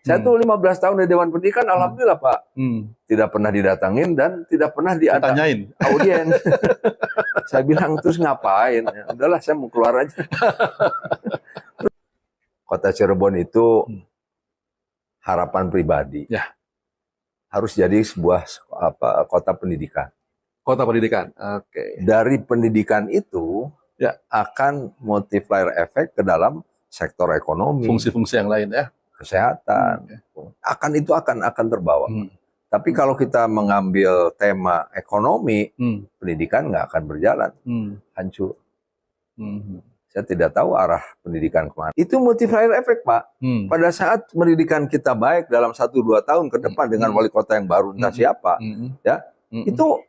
Saya tuh 15 tahun di Dewan Pendidikan, alhamdulillah Pak. Tidak pernah didatangin dan tidak pernah Ditanyain. audiens. Saya bilang, terus ngapain? Ya, udahlah, saya mau keluar aja. Kota Cirebon itu harapan pribadi. Ya. Harus jadi sebuah kota pendidikan. Kota pendidikan. Oke. Dari pendidikan itu ya akan multiplier efek ke dalam sektor ekonomi, fungsi-fungsi yang lain ya, kesehatan, akan terbawa. Tapi kalau kita mengambil tema ekonomi, pendidikan nggak akan berjalan, hancur. Saya tidak tahu arah pendidikan kemana. Itu multiplier efek, Pak. Pada saat pendidikan kita baik dalam 1-2 tahun ke depan dengan wali kota yang baru entah siapa, ya itu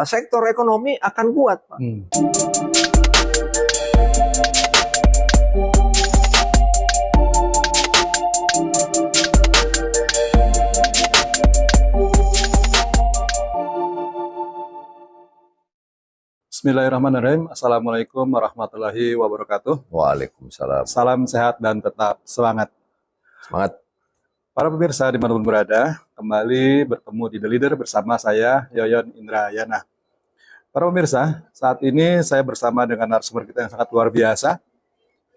sektor ekonomi akan kuat, Pak. Bismillahirrahmanirrahim. Assalamualaikum warahmatullahi wabarakatuh. Waalaikumsalam. Salam sehat dan tetap semangat. Semangat. Para pemirsa dimanapun berada, kembali bertemu di The Leader bersama saya, Yoyon Indrayana. Para pemirsa, saat ini saya bersama dengan narasumber kita yang sangat luar biasa,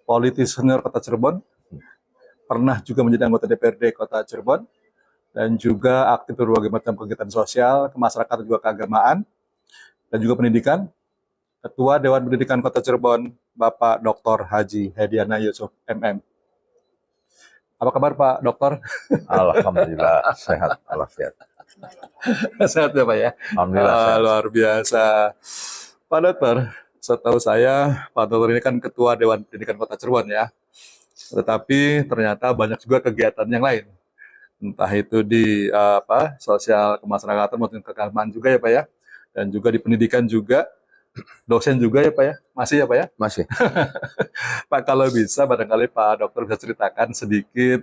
politisi senior Kota Cirebon, pernah juga menjadi anggota DPRD Kota Cirebon, dan juga aktif berbagai macam kegiatan sosial, kemasyarakatan juga keagamaan, dan juga pendidikan. Ketua Dewan Pendidikan Kota Cirebon, Bapak Dr. Haji Hediana Yusuf MM. Apa kabar Pak Dokter? Alhamdulillah sehat walafiat. Sehat ya Pak ya? Alhamdulillah sehat. Luar biasa. Pak Dokter, setahu saya Pak Dokter ini kan Ketua Dewan Pendidikan Kota Cirebon ya. Tetapi ternyata banyak juga kegiatan yang lain. Entah itu di sosial kemasyarakatan maupun keagamaan juga ya Pak ya. Dan juga di pendidikan juga. Dosen juga ya Pak ya? Masih ya Pak ya? Masih. Pak, kalau bisa barangkali Pak Dokter bisa ceritakan sedikit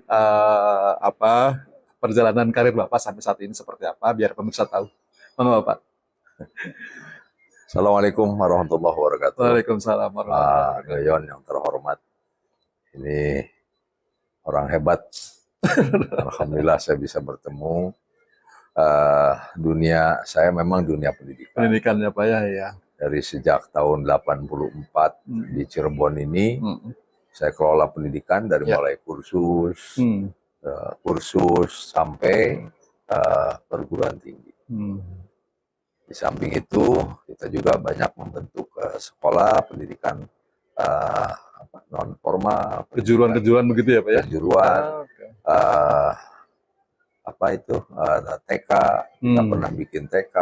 perjalanan karir Bapak sampai saat ini seperti apa, biar pemirsa tahu. Monggo Pak. Assalamualaikum warahmatullahi wabarakatuh. Waalaikumsalam warahmatullahi wabarakatuh. Pak Yoyon yang terhormat. Ini orang hebat. Alhamdulillah saya bisa bertemu. Saya memang dunia pendidikan. Pendidikannya Pak ya. Dari sejak tahun 84 di Cirebon ini, saya kelola pendidikan dari mulai kursus sampai perguruan tinggi. Di samping itu, kita juga banyak membentuk sekolah pendidikan non formal, kejuruan begitu ya Pak ya? Kejuruan, TK, kita pernah bikin TK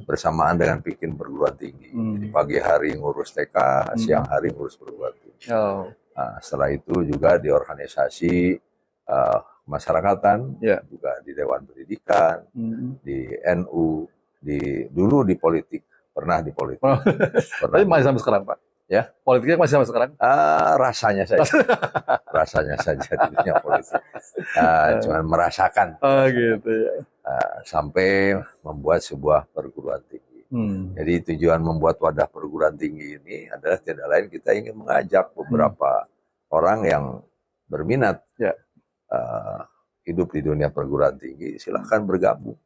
bersamaan dengan bikin perguruan tinggi. Jadi pagi hari ngurus TK, siang hari ngurus perguruan tinggi. Nah, setelah itu juga di organisasi masyarakatan, juga di Dewan Pendidikan, di NU, dulu di politik, pernah di politik. Tapi masih sampai sekarang Pak? Ya, politiknya masih sampai sekarang? Rasanya saja, rasanya saja di dunia politik. Cuman merasakan. Gitu ya. Sampai membuat sebuah perguruan tinggi. Jadi tujuan membuat wadah perguruan tinggi ini adalah tidak lain kita ingin mengajak beberapa orang yang berminat hidup di dunia perguruan tinggi, silahkan bergabung.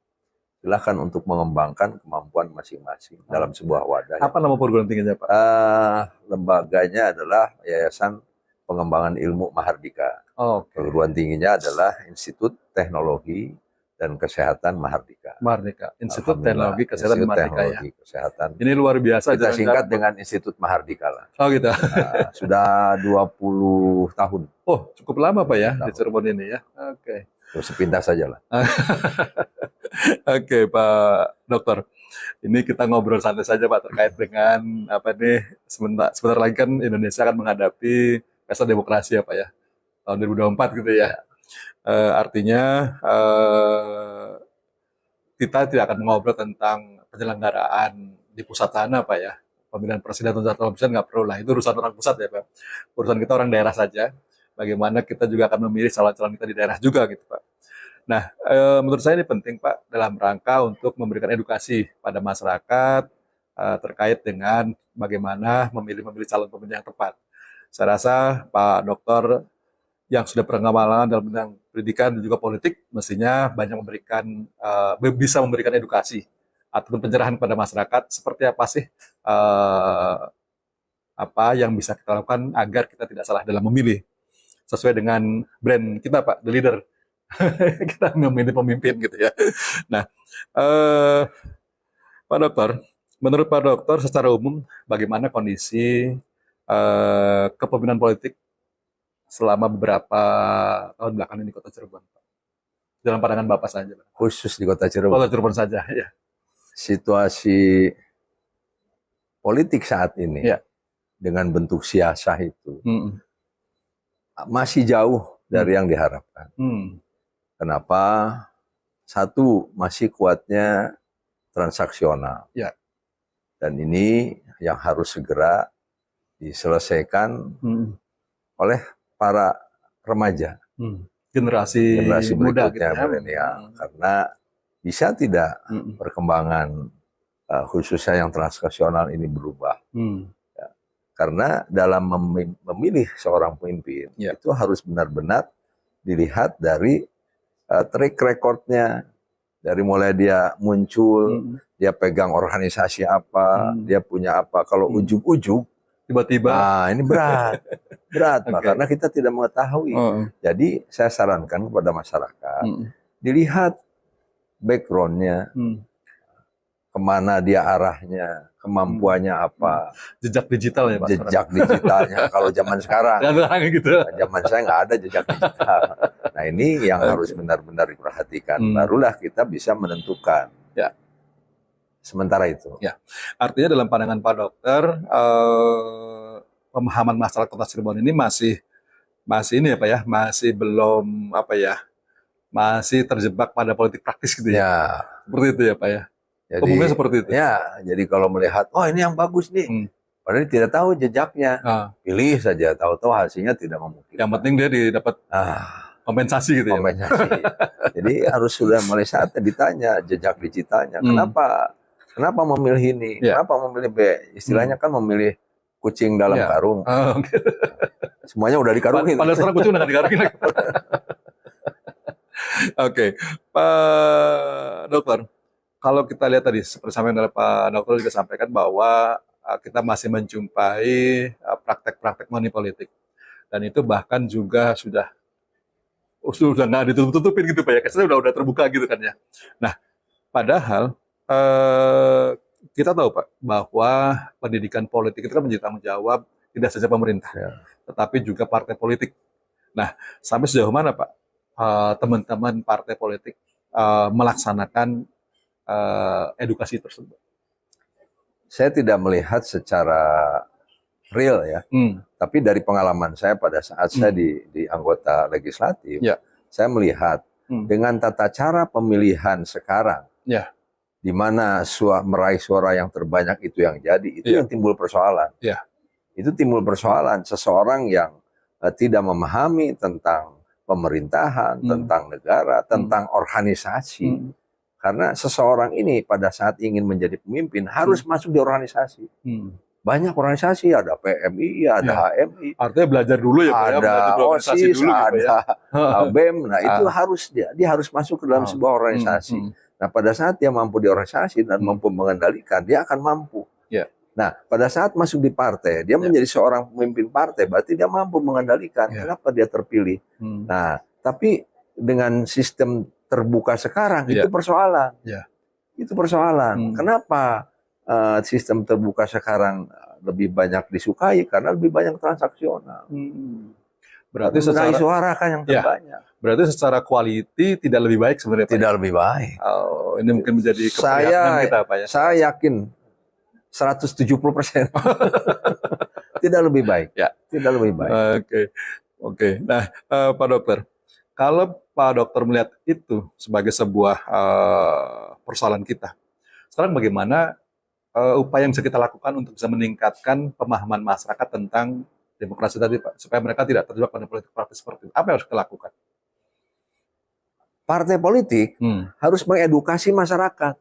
Silahkan untuk mengembangkan kemampuan masing-masing dalam sebuah wadah. Apa nama perguruan tingginya Pak? Lembaganya adalah Yayasan Pengembangan Ilmu Mahardika. Perguruan tingginya adalah Institut Teknologi dan Kesehatan Mahardika. Institut Teknologi Kesehatan Mahardika ya. Kesehatan. Ini luar biasa. Kita singkat dengan Institut Mahardika lah. Oh gitu. Sudah 20 tahun. Oh cukup lama Pak ya di Cirebon ini ya. Oke. Sepintas saja lah. Oke Pak Dokter, ini kita ngobrol santai saja Pak terkait dengan sebentar lagi kan Indonesia akan menghadapi pesta demokrasi ya Pak ya, tahun 2024 gitu ya. Artinya kita tidak akan mengobrol tentang penyelenggaraan di pusat sana Pak ya, pemilihan presiden atau calon presiden nggak perlu lah, itu urusan orang pusat ya Pak. Urusan kita orang daerah saja. Bagaimana kita juga akan memilih calon-calon kita di daerah juga gitu Pak. Nah, menurut saya ini penting Pak dalam rangka untuk memberikan edukasi pada masyarakat terkait dengan bagaimana memilih calon pemilih yang tepat. Saya rasa Pak Dokter yang sudah pengalaman dalam bidang pendidikan dan juga politik mestinya banyak bisa memberikan edukasi ataupun pencerahan kepada masyarakat seperti apa sih apa yang bisa kita lakukan agar kita tidak salah dalam memilih sesuai dengan brand kita Pak, The Leader. Kita memilih pemimpin gitu ya. Nah, Pak Dokter, menurut Pak Dokter secara umum bagaimana kondisi kepemimpinan politik selama beberapa tahun belakangan ini di Kota Cirebon, Pak? Dalam pandangan Bapak saja, Pak. Khusus di Kota Cirebon. Kota Cirebon saja, ya. Situasi politik saat ini Ya. dengan bentuk siasah itu masih jauh dari yang diharapkan. Kenapa? Satu, masih kuatnya transaksional. Ya. Dan ini yang harus segera diselesaikan oleh para remaja. Generasi muda berikutnya, gitu ya. milenial. Karena bisa tidak perkembangan khususnya yang transaksional ini berubah. Ya. Karena dalam memilih seorang pemimpin, itu harus benar-benar dilihat dari track recordnya, dari mulai dia muncul, dia pegang organisasi apa, dia punya apa. Kalau ujug-ujug, tiba-tiba, nah ini berat, Pak, karena kita tidak mengetahui. Jadi saya sarankan kepada masyarakat, dilihat backgroundnya, kemana dia arahnya, kemampuannya apa. Jejak digital ya Pak? Jejak digitalnya, kalau zaman sekarang. Gitu. Zaman saya nggak ada jejak digital. Nah ini yang harus benar-benar diperhatikan. Barulah kita bisa menentukan. Ya. Sementara itu. Ya. Artinya dalam pandangan Pak Dokter, pemahaman masyarakat Kota Cirebon ini masih ini ya Pak ya, masih belum masih terjebak pada politik praktis gitu ya. Seperti itu ya Pak ya. Jadi, umumnya seperti itu. Ya, jadi kalau melihat, oh ini yang bagus nih, padahal tidak tahu jejaknya, pilih saja, tahu-tahu hasilnya tidak memungkinkan. Yang penting dia dapat kompensasi gitu ya. Kompensasi. Jadi harus sudah mulai saatnya ditanya jejak digitalnya, kenapa memilih ini, kenapa memilih B, istilahnya kan memilih kucing dalam karung. Semuanya udah dikarungin. Pada sekarang kucing udah dikarungin lagi. Oke, Pak Dokter. Kalau kita lihat tadi, seperti oleh Pak Dokter juga sampaikan bahwa kita masih menjumpai praktek-praktek money politik. Dan itu bahkan juga sudah nggak ditutup-tutupin gitu Pak ya, karena udah terbuka gitu kan ya. Nah, padahal kita tahu Pak, bahwa pendidikan politik itu kan menjadi tanggung jawab tidak saja pemerintah, tetapi juga partai politik. Nah, sampai sejauh mana Pak teman-teman partai politik melaksanakan edukasi tersebut? Saya tidak melihat secara real ya, tapi dari pengalaman saya pada saat saya di anggota legislatif, saya melihat dengan tata cara pemilihan sekarang, di mana meraih suara yang terbanyak itu yang jadi, itu yang timbul persoalan. Itu timbul persoalan seseorang yang tidak memahami tentang pemerintahan, tentang negara, tentang organisasi. Karena seseorang ini pada saat ingin menjadi pemimpin harus masuk di organisasi. Banyak organisasi, ada PMI, ada HMI. Artinya belajar dulu ya Pak ya, ada OSIS, dulu, ada BEM. Nah itu harus dia harus masuk ke dalam sebuah organisasi. Nah pada saat dia mampu di organisasi dan mampu mengendalikan, dia akan mampu. Nah pada saat masuk di partai, dia menjadi seorang pemimpin partai, berarti dia mampu mengendalikan. Kenapa dia terpilih? Nah tapi dengan sistem terbuka sekarang itu persoalan. Itu persoalan. Kenapa sistem terbuka sekarang lebih banyak disukai? Karena lebih banyak transaksional. Berarti secara suara kan yang terbanyak. Berarti secara quality tidak lebih baik sebenarnya Pak? Tidak lebih baik. Oh, ini mungkin menjadi keprihatinan kita Pak ya. Saya yakin 170%. Tidak lebih baik. Tidak lebih baik. Oke. Nah, Pak Dokter, kalau Pak Dokter melihat itu sebagai sebuah persoalan kita, sekarang bagaimana upaya yang bisa kita lakukan untuk bisa meningkatkan pemahaman masyarakat tentang demokrasi tadi Pak, supaya mereka tidak terjebak pada politik praktis seperti itu? Apa yang harus kita lakukan? Partai politik harus mengedukasi masyarakat.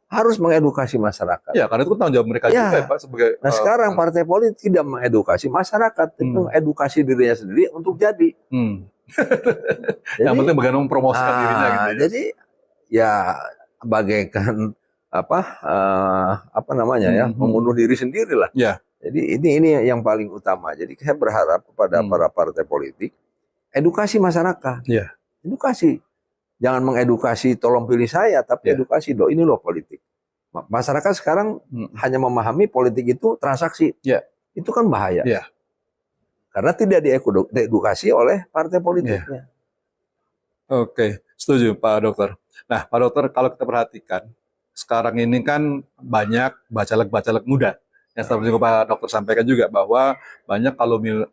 harus mengedukasi masyarakat. Ya, karena itu kan tanggung jawab mereka Ya. juga ya, Pak, sebagai Nah sekarang partai politik tidak mengedukasi masyarakat, itu mengedukasi dirinya sendiri untuk jadi. Jadi, yang penting bagaimana mempromosikan dirinya gitu ya. Jadi ya bagaikan apa namanya ya, membunuh diri sendiri lah. Ya. Jadi ini yang paling utama. Jadi saya berharap kepada para partai politik, edukasi masyarakat. Ya. Edukasi. Jangan mengedukasi tolong pilih saya, tapi edukasi ini loh politik. Masyarakat sekarang hanya memahami politik itu transaksi. Itu kan bahaya. Karena tidak diedukasi oleh partai politiknya. Oke, setuju Pak Dokter. Nah, Pak Dokter, kalau kita perhatikan, sekarang ini kan banyak bacalek-bacalek muda. Yang seperti Pak Dokter sampaikan juga bahwa banyak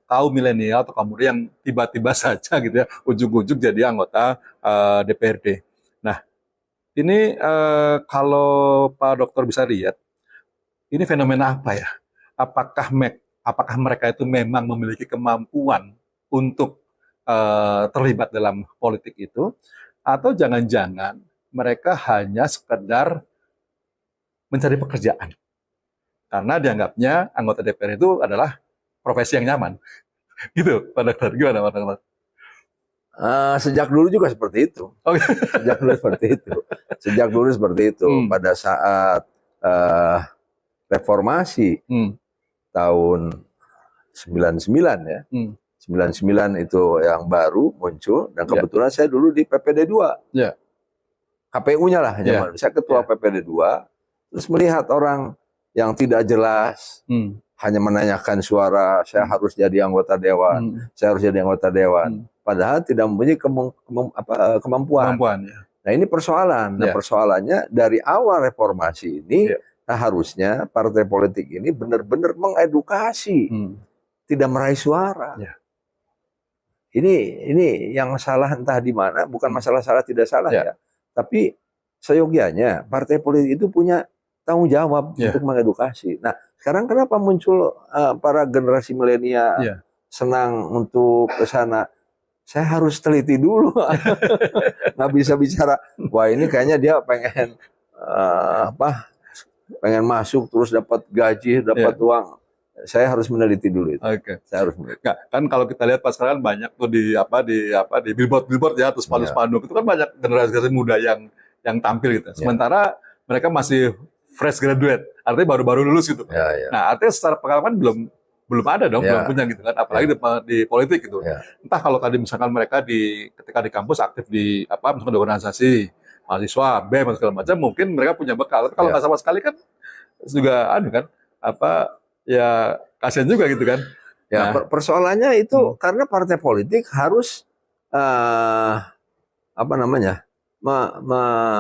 kaum milenial atau kaum muda yang tiba-tiba saja gitu ya, ujug-ujug jadi anggota DPRD. Nah, ini kalau Pak Dokter bisa lihat, ini fenomena apa ya? Apakah mereka itu memang memiliki kemampuan untuk terlibat dalam politik itu, atau jangan-jangan mereka hanya sekedar mencari pekerjaan? Karena dianggapnya anggota DPR itu adalah profesi yang nyaman. Gitu, Pak Dokter. Gimana, Pak Dokter? Sejak dulu juga seperti itu. Sejak dulu seperti itu. Sejak dulu seperti itu. Pada saat reformasi tahun 99 ya. 99 itu yang baru muncul. Dan kebetulan saya dulu di PPD 2. KPU-nya lah. Saya ketua PPD 2. Terus melihat orang yang tidak jelas, hanya menanyakan suara, saya harus jadi anggota dewan, saya harus jadi anggota dewan, padahal tidak mempunyai kemampuan. Nah ini persoalan. Nah persoalannya dari awal reformasi ini, harusnya partai politik ini benar-benar mengedukasi, tidak meraih suara. Ini yang salah entah di mana, bukan masalah salah tidak salah ya, tapi seyogianya partai politik itu punya tanggung jawab untuk mengedukasi. Nah, sekarang kenapa muncul para generasi milenial senang untuk ke sana? Saya harus teliti dulu. Nggak bisa bicara, wah ini kayaknya dia pengen pengen masuk terus dapat gaji, dapat uang. Saya harus meneliti dulu itu. Saya harus meneliti. Nggak, kan kalau kita lihat pas sekarang banyak tuh di billboard ya, atau spanduk-spanduk itu kan banyak generasi muda yang tampil gitu. Sementara mereka masih fresh graduate, artinya baru-baru lulus gitu. Nah, artinya secara pengalaman belum ada dong, belum punya gitu kan, apalagi di politik gitu. Entah kalau tadi misalkan mereka ketika di kampus aktif di misalkan di organisasi mahasiswa, BEM atau segala macam, mungkin mereka punya bekal. Tapi kalau nggak sama sekali kan juga ya kasihan juga gitu kan. Persoalannya itu karena partai politik harus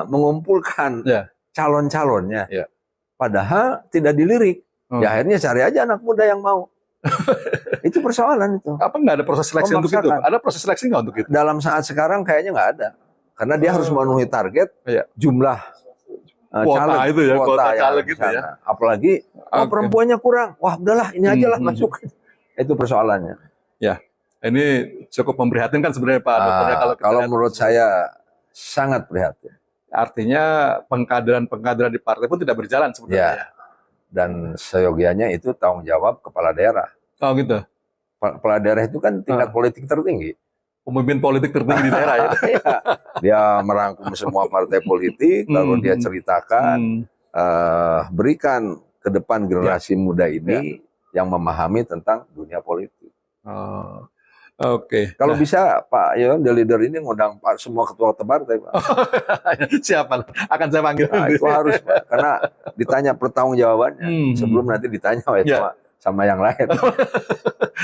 mengumpulkan calon-calonnya, padahal tidak dilirik. Ya akhirnya cari aja anak muda yang mau. Itu persoalan itu. Apa nggak ada proses seleksi untuk itu? Ada proses seleksi nggak untuk itu? Dalam saat sekarang kayaknya nggak ada, karena dia harus memenuhi target jumlah kuota itu ya, kuota caleg gitu ya. Apalagi perempuannya kurang, wah udahlah ini aja lah masuk. Itu persoalannya. Ya, ini cukup memprihatinkan sebenarnya Pak Dokter. Kalau menurut saya sangat prihatin. Artinya pengkaderan di partai pun tidak berjalan sebenarnya. Dan seyogianya itu tanggung jawab kepala daerah. Oh gitu. Kepala daerah itu kan tingkat politik tertinggi. Pemimpin politik tertinggi di daerah ya. Dia merangkum semua partai politik, lalu dia ceritakan, berikan ke depan generasi muda ini yang memahami tentang dunia politik. Kalau bisa Pak Yon, the leader ini ngundang semua ketua partai. Siapa? Akan saya panggil. Itu harus, Pak. Karena ditanya pertanggungjawabannya sebelum nanti ditanya sama yang lain.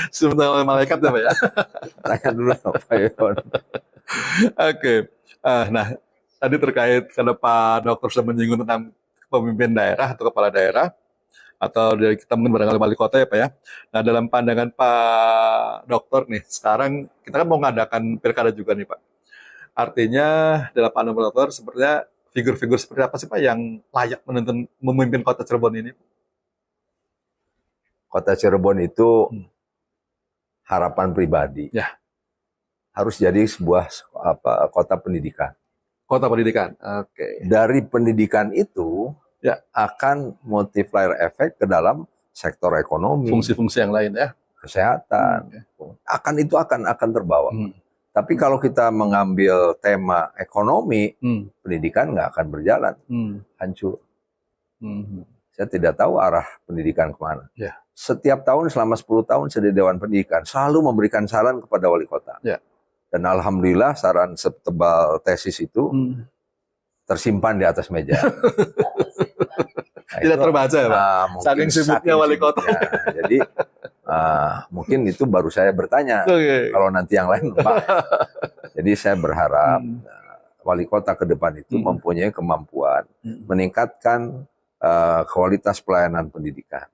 Sebelum malaikat ya Pak ya. Tanya dulu Pak Yon. Nah tadi terkait karena Pak Dokter sudah menyinggung tentang pemimpin daerah atau kepala daerah, atau dari kita mungkin barangkali wali kota ya Pak ya. Nah dalam pandangan Pak Dokter nih, sekarang kita kan mau mengadakan pilkada juga nih Pak. Artinya dalam pandangan Pak Dokter sepertinya figur-figur seperti apa sih Pak yang layak memimpin kota Cirebon ini? Kota Cirebon itu harapan pribadi. Harus jadi sebuah kota pendidikan. Kota pendidikan. Oke. Dari pendidikan itu Ya. akan multiplier efek ke dalam sektor ekonomi, Fungsi-fungsi yang lain ya. kesehatan. Akan terbawa. Tapi kalau kita mengambil tema ekonomi, pendidikan nggak akan berjalan, hancur. Saya tidak tahu arah pendidikan kemana. Ya. Setiap tahun selama 10 tahun saya di Dewan Pendidikan selalu memberikan saran kepada wali kota. Ya. Dan alhamdulillah saran setebal tesis itu tersimpan di atas meja. Nah, Tidak terbaca ya Pak? Saking sibuknya wali kota. Jadi mungkin itu baru saya bertanya. Kalau nanti yang lain Pak. Jadi saya berharap wali kota ke depan itu mempunyai kemampuan meningkatkan kualitas pelayanan pendidikan.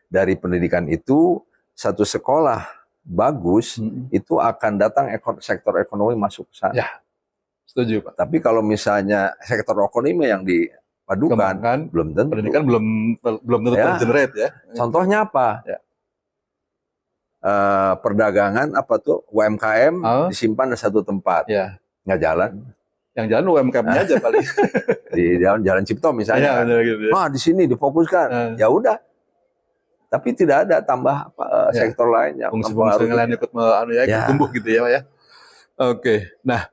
Dari pendidikan itu satu sekolah bagus itu akan datang sektor ekonomi masuk ke sana. Ya, setuju Pak. Tapi kalau misalnya sektor ekonomi yang dipadukan, belum tentu. Pendidikan belum tentu tergenerate ya. Contohnya apa? Ya. Perdagangan apa tuh UMKM disimpan di satu tempat, nggak jalan. Yang jalan UMKM-nya aja paling. Di jalan Cipto misalnya. Gitu ya. Di sini difokuskan. Ya udah. Tapi tidak ada tambah sektor lain yang fungsi-fungsi yang lain ikut tumbuh gitu ya Pak ya. Oke. Nah,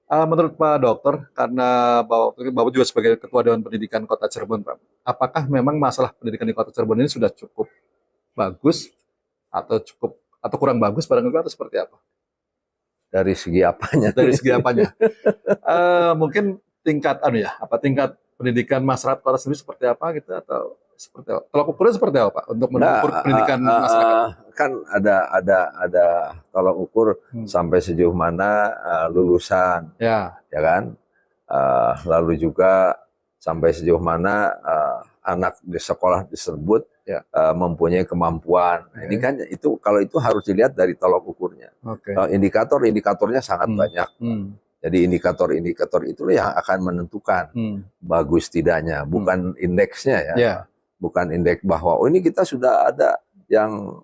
menurut Pak Dokter, karena Bapak juga sebagai Ketua Dewan Pendidikan Kota Cirebon, Pak, apakah memang masalah pendidikan di Kota Cirebon ini sudah cukup bagus atau kurang bagus barangkali atau seperti apa? Dari segi apanya? Dari segi apanya? Mungkin tingkat tingkat pendidikan masyarakat kota sendiri seperti apa gitu atau seperti apa? Tolak ukurnya seperti apa Pak untuk mengukur pendidikan masyarakat? Kan ada tolak ukur sampai sejauh mana lulusan, ya kan? Lalu juga sampai sejauh mana anak di sekolah tersebut mempunyai kemampuan. Nah, ini kan kalau itu harus dilihat dari tolak ukurnya. Indikatornya sangat banyak. Jadi indikator itulah yang akan menentukan bagus tidaknya, bukan indeksnya ya. Bukan indeks bahwa ini kita sudah ada yang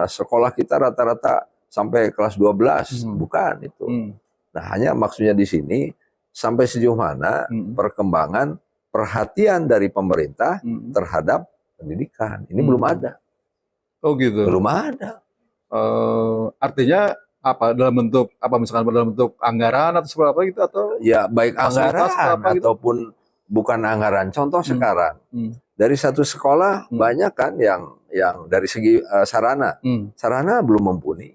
sekolah kita rata-rata sampai kelas 12, bukan itu. Nah, hanya maksudnya di sini sampai sejauh mana perkembangan perhatian dari pemerintah terhadap pendidikan. Ini belum ada. Oh gitu. Belum ada. Artinya apa dalam bentuk misalkan dalam bentuk anggaran atau seperti apa gitu atau ya baik anggaran gitu? Ataupun bukan anggaran. Contoh sekarang dari satu sekolah banyak kan yang dari segi sarana belum mumpuni,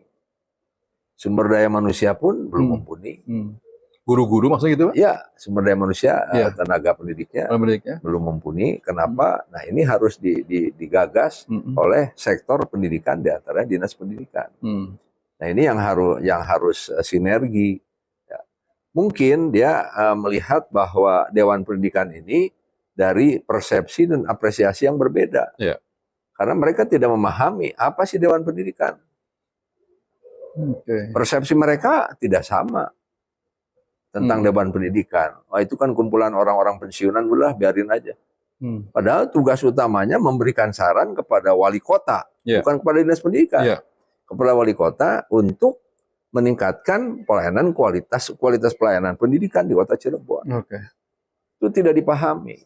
sumber daya manusia pun belum mumpuni. Guru-guru maksudnya gitu Pak? Ya, sumber daya manusia tenaga pendidiknya belum mumpuni. Kenapa? Nah, ini harus digagas oleh sektor pendidikan di antara dinas pendidikan. Nah, ini yang harus sinergi. Ya. Mungkin dia melihat bahwa Dewan Pendidikan ini dari persepsi dan apresiasi yang berbeda. Ya. Karena mereka tidak memahami apa sih Dewan Pendidikan. Persepsi mereka tidak sama tentang Dewan Pendidikan. Itu kan kumpulan orang-orang pensiunan, udah biarin aja. Padahal tugas utamanya memberikan saran kepada wali kota, bukan kepada dinas pendidikan. Kepada wali kota untuk meningkatkan pelayanan kualitas pelayanan pendidikan di Kota Cirebon. Itu tidak dipahami.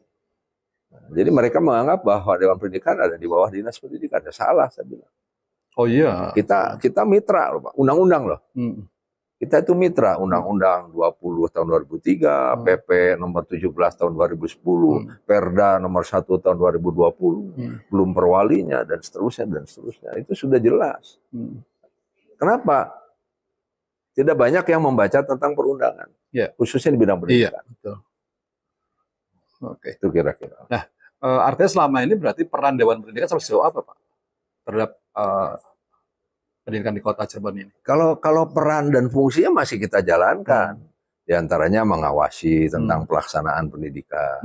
Jadi mereka menganggap bahwa Dewan Pendidikan ada di bawah dinas pendidikan. Ya salah, saya bilang. Oh iya. Kita mitra loh Pak, undang-undang loh. Kita itu mitra, Undang-Undang 20 tahun 2003, PP nomor 17 tahun 2010, Perda nomor 1 tahun 2020, belum perwalinya dan seterusnya. Itu sudah jelas. Kenapa? Tidak banyak yang membaca tentang perundangan, khususnya di bidang pendidikan. Betul. Itu kira-kira. Nah, artinya selama ini berarti peran Dewan Pendidikan sampai sejauh apa Pak terhadap pendidikan di Kota Cirebon ini? Kalau peran dan fungsinya masih kita jalankan, di antaranya mengawasi tentang pelaksanaan pendidikan,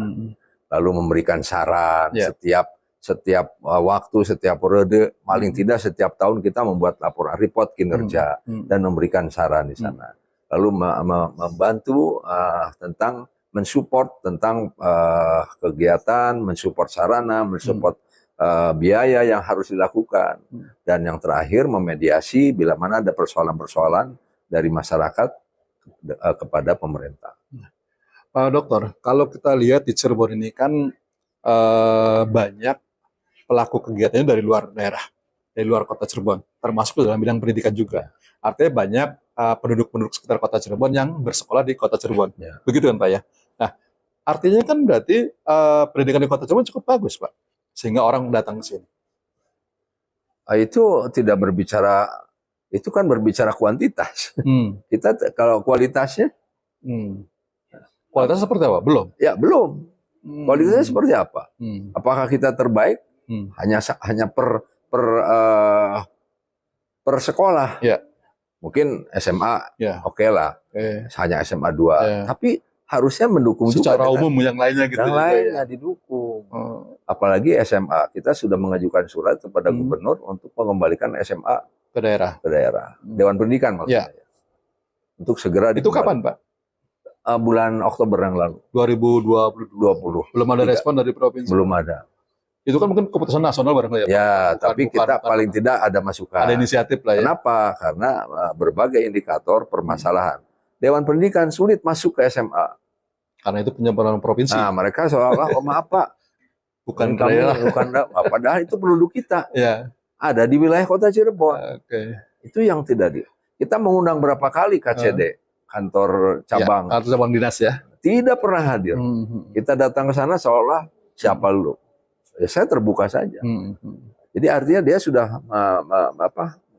lalu memberikan saran setiap waktu, setiap periode, paling tidak setiap tahun kita membuat laporan report kinerja dan memberikan saran di sana. Lalu membantu tentang mensupport tentang kegiatan, mensupport sarana, mensupport biaya yang harus dilakukan. Dan yang terakhir memediasi bila mana ada persoalan-persoalan dari masyarakat kepada pemerintah. Pak Dokter, kalau kita lihat di Cirebon ini kan banyak pelaku kegiatannya dari luar daerah, dari luar kota Cirebon, termasuk dalam bidang pendidikan juga. Artinya banyak penduduk-penduduk sekitar kota Cirebon yang bersekolah di kota Cirebon. Ya. Begitu kan Pak ya? Nah, artinya kan berarti pendidikan di kota Cirebon cukup bagus Pak, sehingga orang datang ke sini. Itu tidak berbicara, itu kan berbicara kuantitas. Kita kalau kualitasnya, kualitasnya seperti apa? Belum. Ya belum. Kualitasnya seperti apa? Apakah kita terbaik? Hanya per sekolah. Ya. Mungkin SMA, Ya. oke lah. Hanya SMA 2. Tapi harusnya mendukung secara juga umum yang lainnya gitu. Yang lainnya didukung. Apalagi SMA, kita sudah mengajukan surat kepada gubernur untuk mengembalikan SMA ke daerah. Dewan Pendidikan maksudnya. Ya. Untuk segera itu kapan Pak? Bulan Oktober yang lalu. 2020. Belum ada respon dari provinsi? Belum ada. Itu kan mungkin keputusan nasional barangkali ya? Ya, tapi kita paling tidak ada masukan. Ada inisiatif lah ya? Kenapa? Karena berbagai indikator permasalahan. Dewan Pendidikan sulit masuk ke SMA. Karena itu penyempurnaan provinsi? Nah, mereka seolah-olah, maaf Pak, bukan daerah. Padahal itu penduduk kita. Ya. Ada di wilayah kota Cirebon. Itu yang tidak kita mengundang berapa kali KCD, kantor cabang. Ya, kantor cabang dinas ya. Tidak pernah hadir. Kita datang ke sana seolah siapa lu? Ya saya terbuka saja. Jadi artinya dia sudah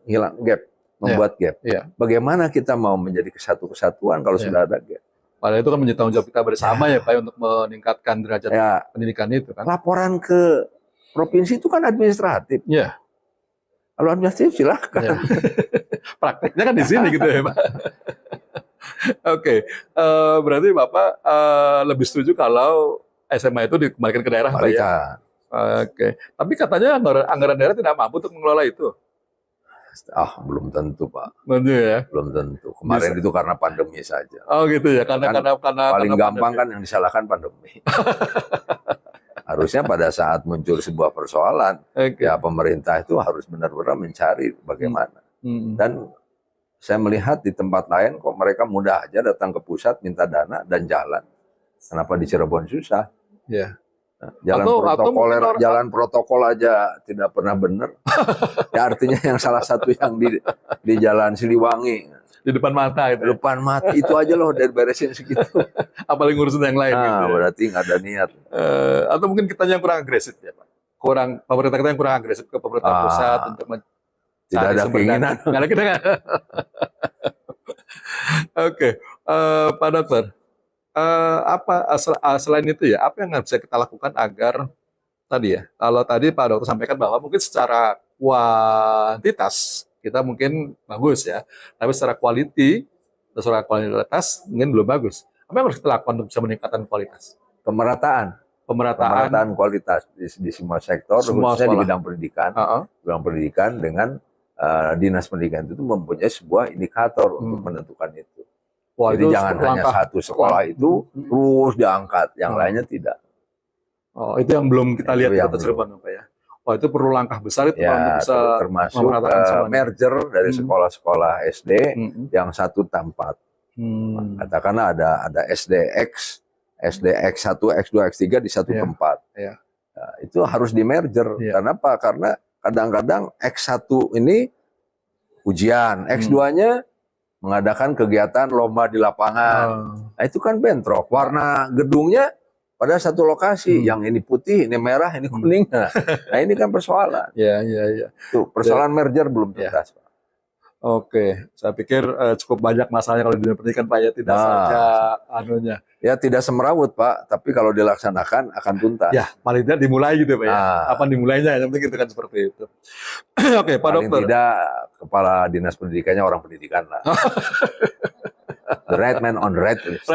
hilang gap, membuat gap. Bagaimana kita mau menjadi kesatuan kalau sudah ada gap? Padahal itu kan menjadi tanggung jawab kita bersama ya Pak untuk meningkatkan derajat pendidikan itu kan. Laporan ke provinsi itu kan administratif. Ya. Kalau administratif silahkan. Prakteknya kan di sini gitu ya Pak. Oke. Berarti Bapak lebih setuju kalau SMA itu dikembalikan ke daerah Pak ya? Oke. Tapi katanya anggaran daerah tidak mampu untuk mengelola itu. Belum tentu Pak. Tentu ya. Belum tentu. Kemarin itu karena pandemi saja. Oh gitu ya. Karena paling gampang kan yang disalahkan pandemi. Harusnya pada saat muncul sebuah persoalan, ya pemerintah itu harus benar-benar mencari bagaimana. Dan saya melihat di tempat lain kok mereka mudah aja datang ke pusat minta dana dan jalan. Kenapa di Cirebon susah? Ya. Jalan protokol aja tidak pernah benar. Ya artinya yang salah satu yang di Jalan Siliwangi di depan mata itu. Depan mata itu aja loh dari beresin segitu. Apalagi ngurusin yang lain gitu. Berarti nggak ada niat. Atau mungkin kita yang kurang agresif ya Pak. Pemerintah kita yang kurang agresif ke pemerintah pusat untuk tidak ada keinginan. Nggak ada kita kan. Oke, Pak Dokter. Selain itu ya, apa yang bisa kita lakukan agar tadi ya, kalau tadi Pak Dokter sampaikan bahwa mungkin secara kuantitas kita mungkin bagus ya, tapi secara kualitas mungkin belum bagus. Apa yang harus kita lakukan untuk bisa meningkatkan kualitas? Pemerataan kualitas di semua sektor, khususnya di bidang pendidikan. Bidang pendidikan dengan dinas pendidikan itu mempunyai sebuah indikator untuk menentukan itu. Jadi jangan hanya satu sekolah itu terus diangkat, yang lainnya tidak. Itu yang belum kita lihat di Kota Cirebon Pak ya. Itu perlu langkah besar itu untuk bisa termasuk merger dari sekolah-sekolah SD yang satu tempat. Katakanlah ada SDX 1, X2, X3 di satu tempat. Nah, itu harus di merger. Kenapa? Karena kadang-kadang X1 ini ujian, X2-nya mengadakan kegiatan lomba di lapangan. Nah, itu kan bentrok. Warna gedungnya pada satu lokasi, yang ini putih, ini merah, ini kuning. Nah, ini kan persoalan. Ya. Tuh, persoalan merger belum tuntas, Pak. Oke, saya pikir cukup banyak masalahnya kalau di dunia pendidikan Pak ya, tidak saja anunya. Ya tidak semerawut Pak, tapi kalau dilaksanakan akan tuntas. Ya, paling tidak dimulai gitu Pak ya. Apa dimulainya, yang penting itu kan seperti itu. Oke, Pak Dokter. Paling tidak kepala dinas pendidikannya orang pendidikan lah. The right man on the right place.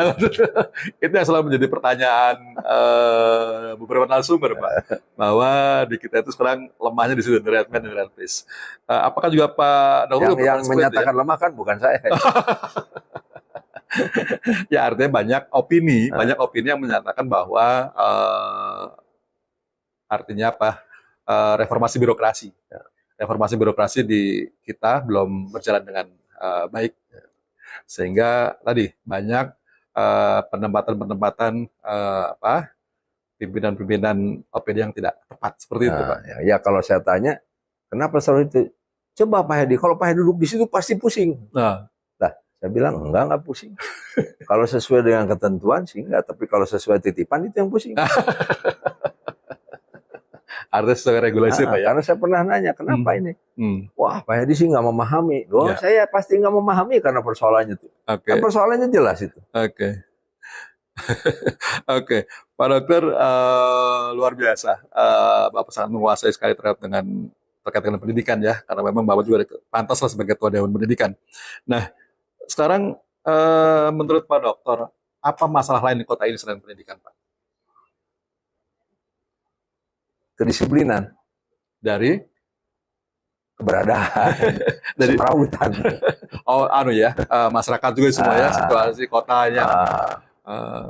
Itu yang selalu menjadi pertanyaan beberapa narasumber Pak, bahwa di kita itu sekarang lemahnya di situ, the right man on the right place. Apakah juga Pak Dokter yang menyatakan lemah kan bukan saya. Ya artinya banyak opini yang menyatakan bahwa artinya apa? Reformasi birokrasi. Reformasi birokrasi di kita belum berjalan dengan baik. Sehingga tadi banyak penempatan-penempatan pimpinan-pimpinan OPD yang tidak tepat seperti itu, Pak. Ya, kalau saya tanya, kenapa selalu itu? Coba Pak Hedi, kalau Pak Hedi duduk di situ pasti pusing. Lah, saya bilang enggak pusing. Kalau sesuai dengan ketentuan sih enggak, tapi kalau sesuai titipan itu yang pusing. Artinya sesuai regulasi, Pak ya. Karena saya pernah nanya, kenapa ini? Wah, Pak Hedi sih nggak memahami. Saya pasti nggak memahami karena persoalannya itu. Kan persoalannya jelas itu. Oke, Pak Dokter, luar biasa. Bapak sangat menguasai sekali terkait dengan pendidikan ya, karena memang Bapak juga pantas lah sebagai Ketua Dewan Pendidikan. Nah, sekarang menurut Pak Dokter, apa masalah lain di kota ini selain pendidikan, Pak? Kedisiplinan. Dari? Keberadaan. Dari perawutan. Masyarakat juga semua ya, situasi kotanya.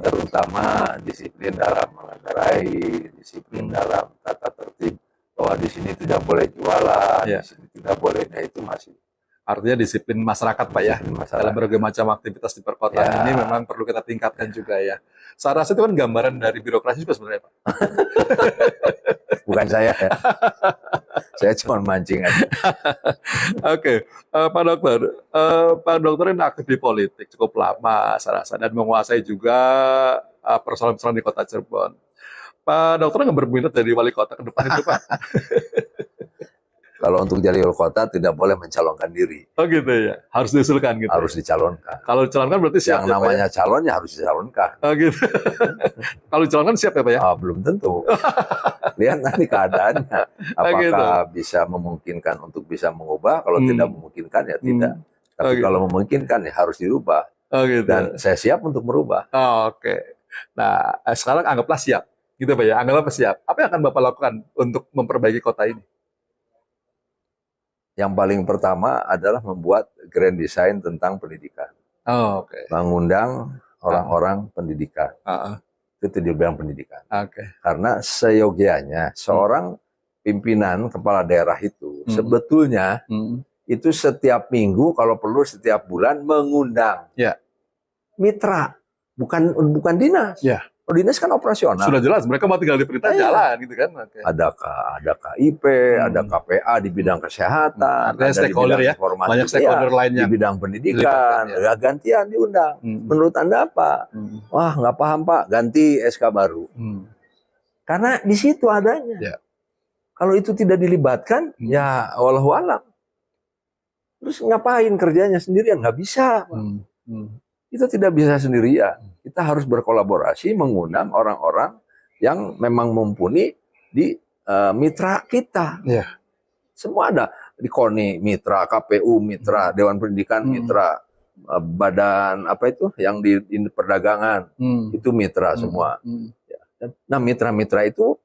Terutama disiplin dalam mengendarai, disiplin dalam tata tertib, bahwa di sini tidak boleh jualan, di sini tidak boleh, itu masih. Artinya disiplin masyarakat, Pak ya, dalam berbagai macam aktivitas di perkotaan ini memang perlu kita tingkatkan juga ya. Saya rasa itu kan gambaran dari birokrasi juga sebenarnya, Pak. Bukan saya ya. Saya cuma mancing aja. Oke, Pak Dokter. Pak Dokter ini aktif di politik cukup lama, saya rasa, dan menguasai juga persoalan-persoalan di Kota Cirebon. Pak Dokter nggak berminat dari wali kota ke depan itu, Pak? Kalau untuk jadi wali kota tidak boleh mencalonkan diri. Oh gitu ya, harus diusulkan gitu. Harus dicalonkan. Kalau dicalonkan berarti siap. Yang namanya calon ya harus dicalonkan. Oh gitu. Kalau dicalonkan siap ya, Pak ya? Belum tentu. Lihat nanti keadaannya. Apakah bisa memungkinkan untuk bisa mengubah? Kalau tidak memungkinkan ya tidak. Tapi kalau memungkinkan ya harus dirubah. Gitu. Dan saya siap untuk merubah. Oke. Nah, sekarang anggaplah siap. Gitu Pak ya, anggaplah siap. Apa yang akan Bapak lakukan untuk memperbaiki kota ini? Yang paling pertama adalah membuat grand design tentang pendidikan. Mengundang orang-orang pendidikan. Itu di bidang pendidikan. Karena seyogianya seorang pimpinan kepala daerah itu sebetulnya itu setiap minggu, kalau perlu setiap bulan mengundang mitra, bukan dinas. Oh, dinas kan operasional. Sudah jelas, mereka mau tinggal diperintah jalan gitu kan. Ada KIP, ada KPA di bidang kesehatan, ada stakeholder ya, banyak stakeholder lainnya di bidang pendidikan, gantian diundang. Menurut Anda apa? Wah, nggak paham Pak, ganti SK baru. Karena di situ adanya. Kalau itu tidak dilibatkan, ya walau alam. Terus ngapain kerjanya sendirian? Nggak bisa. Itu tidak bisa sendirian. Kita harus berkolaborasi, mengundang orang-orang yang memang mumpuni di mitra kita. Semua ada. Di KONI mitra, KPU mitra, Dewan Pendidikan mitra, badan apa itu yang di perdagangan, itu mitra semua. Nah, mitra-mitra itu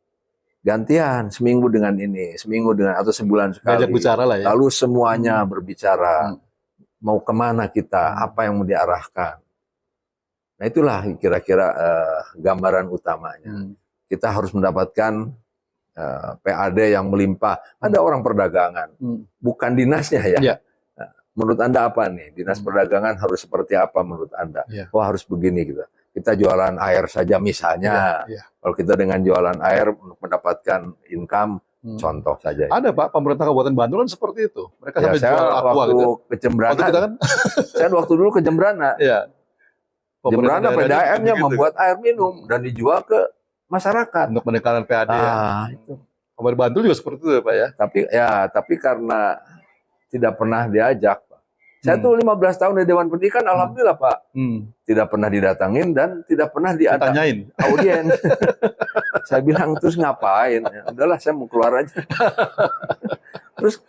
gantian, seminggu dengan ini, seminggu dengan, atau sebulan sekali. Ngajak bicara lah ya. Lalu semuanya berbicara. Mau kemana kita, apa yang mau diarahkan. Nah itulah kira-kira gambaran utamanya. Kita harus mendapatkan PAD yang melimpah. Ada orang perdagangan, bukan dinasnya ya. Nah, menurut Anda apa nih? Dinas perdagangan harus seperti apa menurut Anda? Wah harus begini gitu. Kita jualan air saja misalnya. Kalau kita dengan jualan air untuk mendapatkan income, contoh saja. Ada Pak, pemerintah Kabupaten Bandung kan seperti itu. Mereka sampai jual aqua waktu gitu. Ke Jembrana. Kan? Saya waktu dulu ke Jembrana. Jembrana PDAM-nya membuat air minum dan dijual ke masyarakat untuk meningkatkan PAD. Itu. Kabupaten Bandung juga seperti itu Pak ya. Tapi karena tidak pernah diajak, Pak. Saya tuh 15 tahun di Dewan Pendidikan, alhamdulillah Pak. Tidak pernah didatangin dan tidak pernah ditanyain audiens. Saya bilang terus ngapain? Ya, udahlah saya mau keluar aja. Terus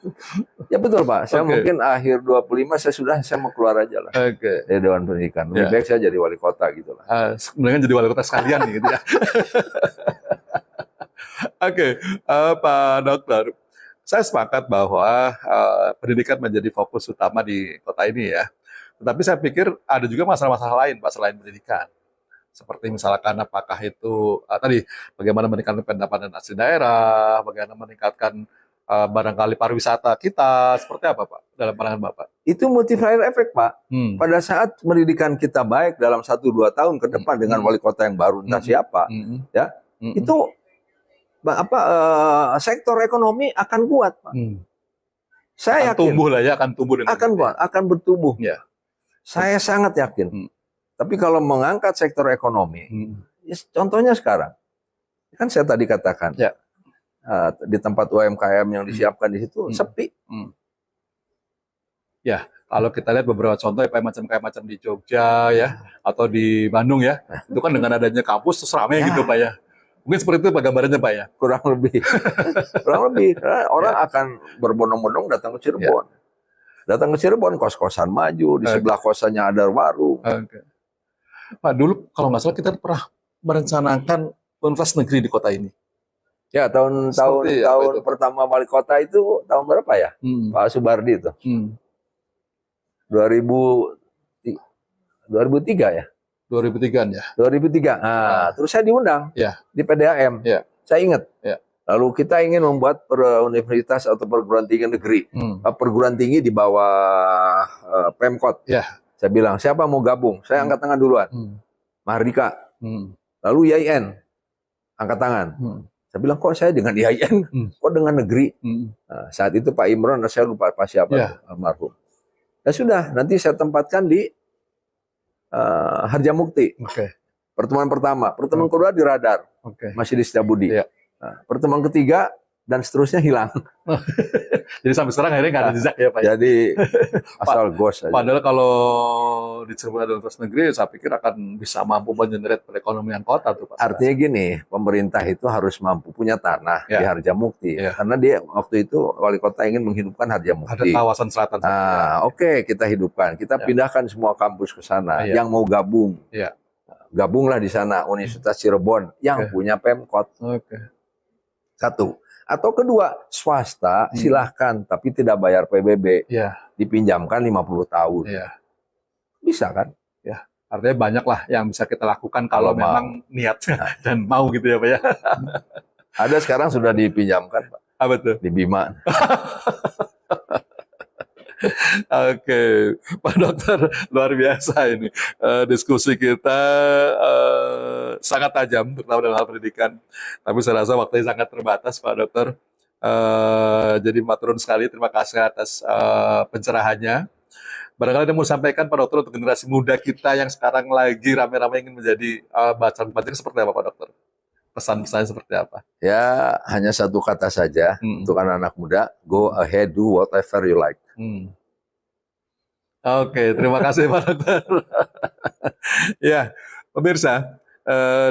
ya betul Pak, saya mungkin akhir 25 saya mau keluar aja lah. Dari Dewan Pendidikan. Lebih baik saya jadi wali kota gitu lah. Mendingan jadi wali kota sekalian nih gitu ya. Pak Dokter, saya sepakat bahwa pendidikan menjadi fokus utama di kota ini ya. Tetapi saya pikir ada juga masalah-masalah lain Pak selain pendidikan. Seperti misalkan apakah itu tadi bagaimana meningkatkan pendapatan asli daerah, bagaimana meningkatkan barangkali pariwisata kita, seperti apa Pak dalam pandangan Bapak? Itu multiplier effect, Pak. Pada saat pendidikan kita baik dalam 1-2 tahun ke depan dengan wali kota yang baru entah siapa, ya itu sektor ekonomi akan kuat, Pak. Saya yakin. Tumbuh lah ya, akan tumbuh dengan akan kuat, akan bertumbuh. Ya. Saya sangat yakin. Tapi kalau mengangkat sektor ekonomi, ya, contohnya sekarang, kan saya tadi katakan, ya. Di tempat UMKM yang disiapkan di situ sepi. Ya, kalau kita lihat beberapa contoh ya, kayak macam di Jogja ya, atau di Bandung ya, itu kan dengan adanya kampus terus ramai gitu Pak ya. Mungkin seperti itu Pak gambarannya Pak ya. Kurang lebih, orang akan berbondong-bondong datang ke Cirebon. Datang ke Cirebon, kos-kosan maju, di sebelah kosannya ada warung. Pak, dulu kalau nggak salah kita pernah merencanakan universitas negeri di kota ini. Ya, tahun pertama wali kota itu tahun berapa ya? Pak Subardi itu. 2003 ya? 2003-an ya? 2003. Nah, terus saya diundang di PDAM. Saya ingat. Lalu kita ingin membuat universitas atau perguruan tinggi negeri. Perguruan tinggi di bawah Pemkot. Saya bilang, siapa mau gabung? Saya angkat tangan duluan. Mahardika. Lalu IAIN. Angkat tangan. Saya bilang, kok saya dengan IAIN? Kok dengan negeri? Nah, saat itu Pak Imron, saya lupa Pak siapa, almarhum. Ya sudah, nanti saya tempatkan di Harjamukti. Pertemuan pertama. Pertemuan kedua di Radar. Masih di Setiabudi. Nah, pertemuan ketiga dan seterusnya hilang. Jadi sampai sekarang akhirnya nggak ada jejak ya Pak? Jadi asal ghost aja. Padahal kalau di Cirebon ada universitas negeri, saya pikir akan bisa mampu mengenerate perekonomian kota tuh Pak. Artinya gini, pemerintah itu harus mampu punya tanah di Harjamukti. Karena dia waktu itu wali kota ingin menghidupkan Harjamukti. Ada kawasan selatan. Nah, oke, kita hidupkan. Kita pindahkan semua kampus ke sana. Yang mau gabung, gabunglah di sana Universitas Cirebon yang punya Pemkot. Satu. Atau kedua, swasta silahkan tapi tidak bayar PBB. Dipinjamkan 50 tahun. Bisa kan? Artinya banyak lah yang bisa kita lakukan kalau memang niat dan mau gitu ya Pak ya. Ada sekarang sudah dipinjamkan Pak. Apa tuh? Di Bima. Oke, Pak Dokter, luar biasa ini diskusi kita sangat tajam, terutama dalam hal pendidikan. Tapi saya rasa waktunya sangat terbatas, Pak Dokter. Jadi maturun sekali, terima kasih atas pencerahannya. Barangkali ada mau sampaikan Pak Dokter untuk generasi muda kita yang sekarang lagi rame-rame ingin menjadi bacaan pendidik seperti apa Pak Dokter? Pesan-pesan seperti apa? Ya, hanya satu kata saja untuk anak-anak muda, go ahead, do whatever you like. Oke, terima kasih Pak Dokter. Ya, pemirsa,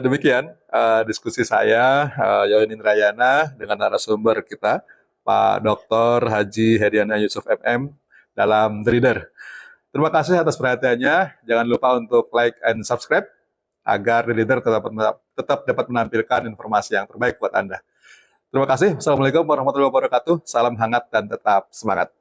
demikian diskusi saya, Yoyon Indrayana, dengan narasumber kita, Pak Dr. Haji Heriana Yusuf MM, dalam The Leader. Terima kasih atas perhatiannya. Jangan lupa untuk like and subscribe, agar The Leader tetap dapat menampilkan informasi yang terbaik buat Anda. Terima kasih. Assalamualaikum warahmatullahi wabarakatuh. Salam hangat dan tetap semangat.